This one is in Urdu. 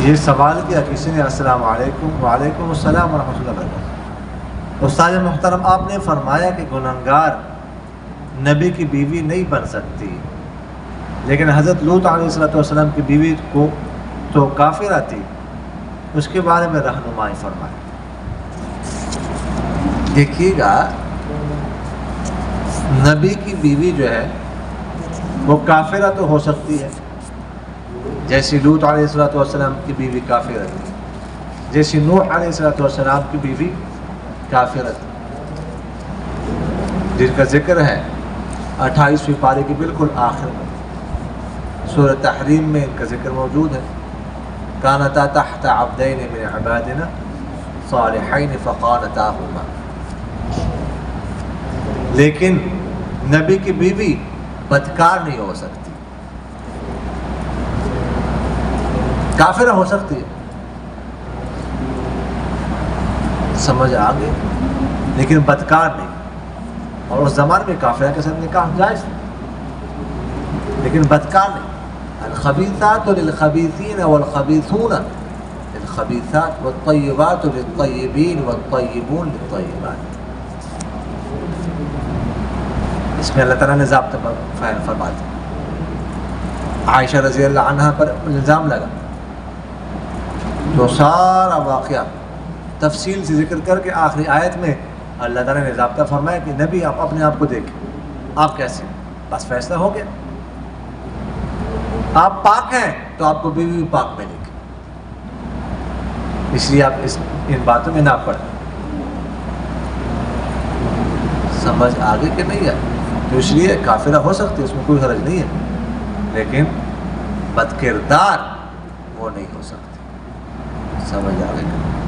یہ سوال کیا کسی نے، السلام علیکم۔ وعلیکم السلام ورحمۃ اللہ وبرکاتہ۔ استاد محترم، آپ نے فرمایا کہ گنہگار نبی کی بیوی نہیں بن سکتی، لیکن حضرت لوط علیہ السلام کی بیوی کو تو کافرہ تھی، اس کے بارے میں رہنمائی فرمائیں۔ دیکھیے گا، نبی کی بیوی جو ہے وہ کافرہ تو ہو سکتی ہے، جیسی لوط علیہ السلام کی بیوی کافرہ تھی، جیسی نوح علیہ السلام کی بیوی کافرہ تھی، جن کا ذکر ہے 28ویں پارے کی بالکل آخر میں، سورہ تحریم میں ان کا ذکر موجود ہے۔ کانتا تحت عبدین من عبادنا صالحین فخانتاہما۔ لیکن نبی کی بیوی بدکار نہیں ہو سکتی، کافرہ ہو سکتی ہے، سمجھ آ گئی، لیکن بدکار نہیں۔ اور اس زمانے میں کافرہ کے ساتھ نکاح جائز تھا، لیکن بدکار نہیں۔ الخبیثات للخبیثین والخبیثون للخبیثات والطیبات للطیبین والطیبون للطیبات۔ اس میں اللہ تعالیٰ نے ضابطہ فرما دیا۔ عائشہ رضی اللہ عنہا پر الزام لگا تو سارا واقعہ تفصیل سے ذکر کر کے آخری آیت میں اللہ تعالیٰ نے ضابطہ فرمایا کہ نبی آپ اپنے آپ کو دیکھیں، آپ کیسے ہیں، بس فیصلہ ہو گیا۔ آپ پاک ہیں تو آپ کو بیوی بھی پاک ملے گی، اس لیے آپ ان باتوں میں نہ پڑیں۔ سمجھ آگے کہ نہیں ہے؟ تو اس لیے کافرہ ہو سکتی ہے، اس میں کوئی حرج نہیں ہے، لیکن بد کردار وہ نہیں ہو سکتی۔ سمجھ آگے کہ